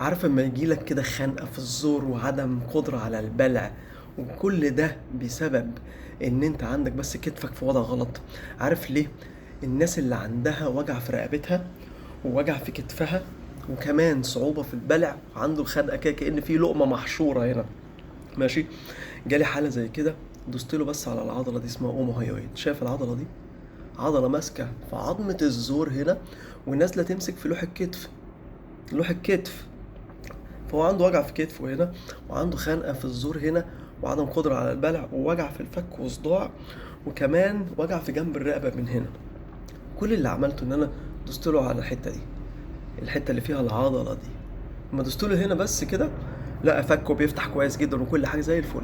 عارف لما يجيلك كده خنقة في الزور وعدم قدرة على البلع، وكل ده بسبب ان انت عندك بس كتفك في وضع غلط. عارف ليه؟ الناس اللي عندها وجع في رقبتها ووجع في كتفها وكمان صعوبة في البلع وعنده خنقة كده كأن في لقمة محشورة هنا، ماشي. جالي حالة زي كده، دوست له بس على العضلة دي اسمها اوموهايويد. شايف العضلة دي؟ عضلة ماسكة في عظمة الزور هنا ونازلة تمسك في لوح الكتف. لوح الكتف. فهو عنده وجع في كتفه هنا، وعنده خنقة في الزور هنا، وعدم قدرة على البلع، ووجع في الفك وصداع، وكمان وجع في جنب الرقبة من هنا. كل اللي عملته ان انا دوست له على الحتة دي، الحتة اللي فيها العضلة دي. لما دوست له هنا بس كده، لا فكه بيفتح كويس جدا وكل حاجة زي الفل.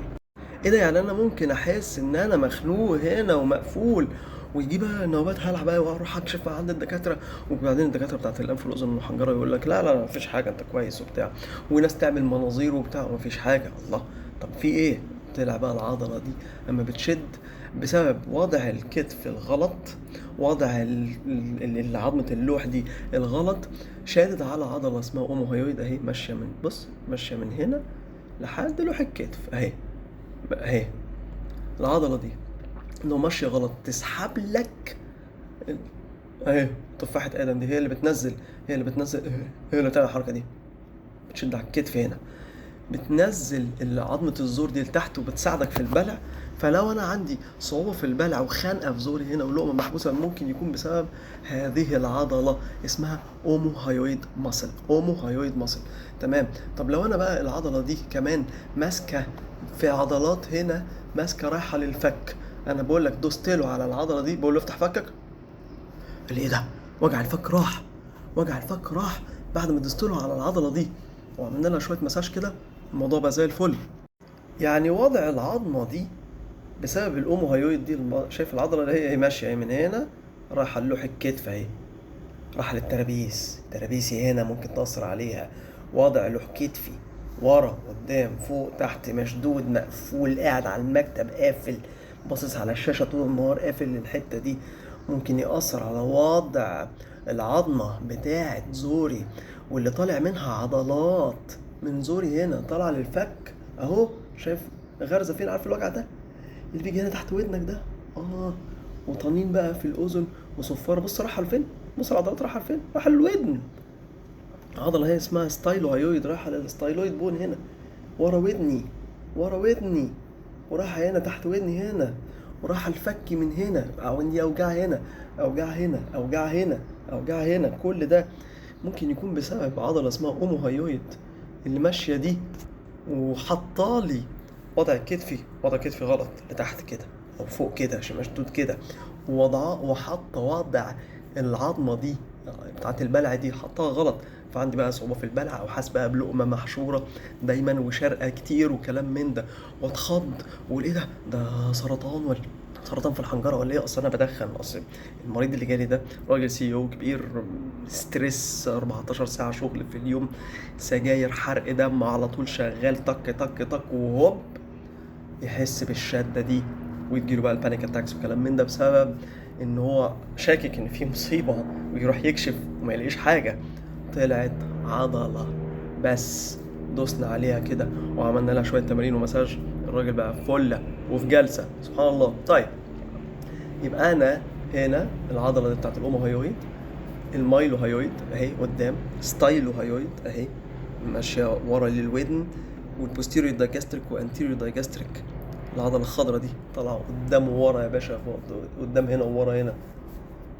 ايه ده؟ يعني انا ممكن احس ان انا مخنوق هنا ومقفول ويجي بقى نوبات هلع بقى واروح اكشف عند الدكاتره، وبعدين الدكاتره بتاعت الانف والاذن والحنجره يقول لك لا لا لا مفيش حاجه انت كويس وبتاع، وناس تعمل مناظير وبتاع ومفيش حاجه. الله، طب في ايه؟ طلع بقى العضله دي اما بتشد بسبب وضع الكتف الغلط، وضع عظمه اللوح دي الغلط، شادد على عضله اسمها اوموهيويد اهي، ماشيه من بص ماشيه من هنا لحد لوح الكتف اهي. اهي العضلة دي لو ماشية غلط تسحب لك اهي تفاحة ادم دي، هي اللي بتنزل، هي اللي بتنزل، هي اللي بتعمل الحركة دي، بتشد على الكتف هنا، بتنزل عظمة الزور دي لتحت وبتساعدك في البلع. فلو انا عندي صعوبة في البلع وخنقة في زوري هنا ولقمة محبوسة، ممكن يكون بسبب هذه العضلة اسمها اوموهايويد ماسل. اوموهايويد ماسل، تمام. طب لو انا بقى العضلة دي كمان ماسكة في عضلات هنا، ماسكة رايحة للفك، انا بقول لك دوست له على العضلة دي، بقول له افتح فكك، قال لي ايه ده؟ وجع الفك راح، وجع الفك راح بعد ما دوست له على العضلة دي وعملنا لها شوية مساج كده، الموضوع بقى زي الفل. يعني وضع العظمة دي بسبب الأوموهايويد دي شايف العضلة اللي هي ماشية من هنا رايحة للوح الكتف اهي، راح للترابيس، ترابيسي هنا ممكن تأثر عليها. وضع لوح كتفي ورا قدام فوق تحت مشدود مقفول، قاعد على المكتب قافل، باصص على الشاشة طول النهار قافل الحتة دي، ممكن يأثر على وضع العظمة بتاعة زوري واللي طالع منها عضلات من زوري هنا طالعة للفك اهو. شايف غرزة فين؟ عارف الوجع ده اللي بيجي هنا تحت ودنك ده؟ اه. وطنين بقى في الاذن وصفاره. بص رايحه لفين، بص العضلات رايحه لفين، رايحه للودن. عضله هي اسمها ستايلوهايويد رايحه للستايلويد بون هنا ورا ودني، ورا ودني، ورايحه هنا تحت ودني هنا، ورايحه الفك من هنا، او عندي اوجاع هنا، اوجاع هنا، اوجاع هنا، اوجاع هنا. كل ده ممكن يكون بسبب عضله اسمها اوموهايويد اللي ماشيه دي وحطالي وضع كتفي، وضع كتفي غلط لتحت كده او فوق كده عشان مشدود كده، ووضعه وحط وضع العظمه دي بتاعت البلع دي حطها غلط. فعندي بقى صعوبه في البلع او حاسس بقى بلقمه محشوره دايما وشرقه كتير وكلام من ده، واتخض واقول ايه ده؟ ده سرطان ولا سرطان في الحنجره ولا ايه؟ اصل انا بدخن. اصل المريض اللي جالي ده راجل سي او كبير، ستريس 14 ساعه شغل في اليوم، سجاير، حرق دم على طول شغال، طك طك طك، وهوب يحس بالشده دي ويجيله بقى البانيك اتاكس وكلام من ده بسبب ان هو شاكك ان في مصيبه، ويروح يكشف وما يلاقيش حاجه، طلعت عضله بس. دوسنا عليها كده وعملنا لها شويه تمارين ومساج، الراجل بقى فله وفي جلسه سبحان الله. طيب يبقى انا هنا العضله دي بتاعت الاوموهايويد، المايلو هايويد اهي قدام، ستايلو هايويد اهي ماشيه ورا للودن، والبوستيريور دايجاستريك وانتيريور دايجاستريك، العضله الخضراء دي طالعه قدام وورا يا باشا، قدام هنا وورا هنا،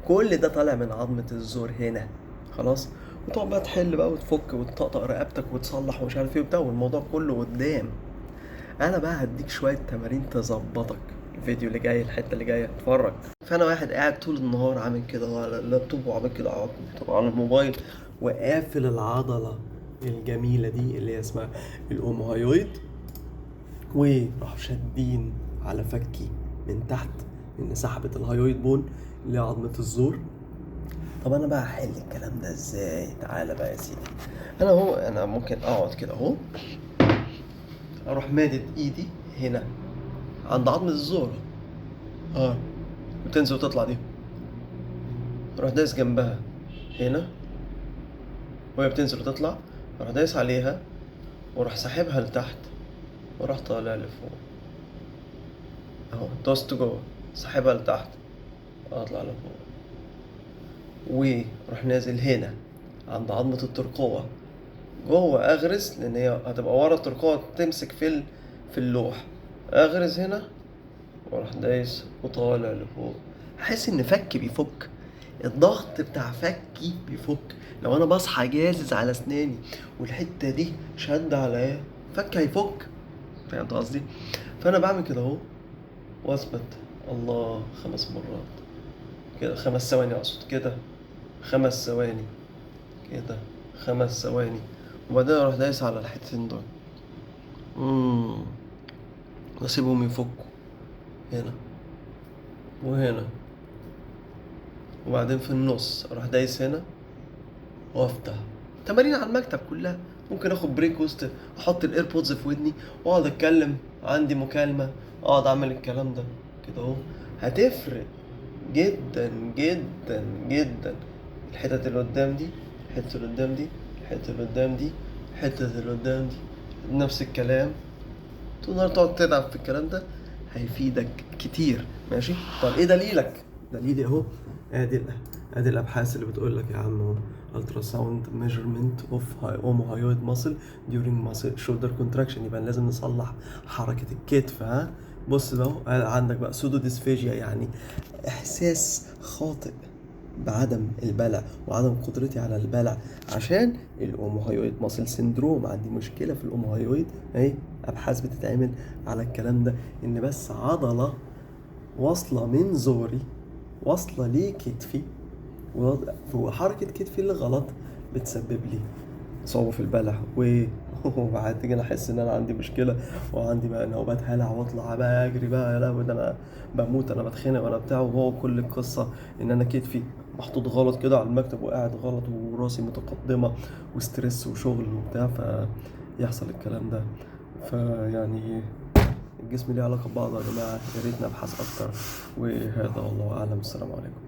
كل ده طالع من عظمه الزور هنا. خلاص. وتقعد بقى تحل بقى وتفك وتطقطق رقبتك وتصلح ومش عارف ايه وبتاع، والموضوع كله قدام. انا بقى هديك شويه تمارين تظبطك. الفيديو اللي جاي، الحته اللي جايه اتفرج. فانا واحد قاعد طول النهار عامل كده على اللابتوب وعامل كده على الكمبيوتر وعلى الموبايل وقافل العضله الجميله دي اللي هي اسمها الاوموهايويد، وراح شادين على فكي من تحت لان سحبت الهايويد بون اللي هي عظمه الزور. طب انا بقى هحل الكلام ده ازاي؟ تعالى بقى يا سيدي. انا ممكن اقعد كده اهو، اروح مادد ايدي هنا عند عظمة الزور، اه، وتنزل وتطلع دي، اروح دايس جنبها هنا وهي بتنزل وتطلع، اروح دايس عليها واروح ساحبها لتحت واروح طالع لفوق اهو، دوست جوه ساحبها لتحت اطلع لفوق، واروح نازل هنا عند عظمة الترقوة جوه اغرز، لان هي هتبقى ورا الترقوة تمسك في اللوح. اغرز هنا واروح دايس وطالع لفوق، احس ان فكي بيفك، الضغط بتاع فكي بيفك. لو انا بصحى جازز على اسناني والحته دي شد على ايه، فكي هيفك، فهمت قصدي؟ فانا بعمل كده اهو واثبت الله 5 مرات كده، 5 ثواني اقصد كده، 5 ثواني كده، 5 ثواني، وبعدين اروح دايس على الحتتين دول واسيبهم يفكوا هنا وهنا، وبعدين في النص اروح دايس هنا وافتح. تمارين على المكتب كلها، ممكن اخد بريك وسط، احط الايربودز في ودني واقعد اتكلم، عندي مكالمة اقعد اعمل الكلام ده كده اهو. هتفرق جدا جدا جدا. الحتت اللي قدام دي، الحتة اللي قدام دي، الحتة اللي قدام دي، الحتة اللي قدام دي، نفس الكلام. طول النهار تقعد تلعب في الكلام ده هيفيدك كتير. ماشي؟ طب ايه دليلك؟ دليلي اهو، ادي الابحاث اللي بتقول لك يا عم اهو، ultrasound measurement of omohyoid muscle during muscle shoulder contraction. يبقى لازم نصلح حركة الكتف. ها بص بقى عندك بقى سودو ديسفيجيا، يعني احساس خاطئ بعدم البلع وعدم قدرتي على البلع عشان الاوموهايويد ماسل سيندروم. عندي مشكله في الاوموهايويد اهي، ابحاث بتتعمل على الكلام ده، ان بس عضله واصله من زوري واصله لكتفي وحركه كتفي اللي غلط بتسبب لي صعوبة في البلع وبعد كده احس ان انا عندي مشكله وعندي بقى نوبات هلع واطلع بقى اجري بقى، يا لهوي ده انا بموت، انا بتخنق وانا بتاع. وهو كل القصه ان انا كتفي محطوط غلط كده على المكتب وقاعد غلط وراسي متقدمه وستريس وشغل وبتاع، فيحصل الكلام ده. فيعني الجسم ليه علاقه ببعضه يا جماعه، يا ريت نبحث اكتر. وهذا والله اعلم، السلام عليكم.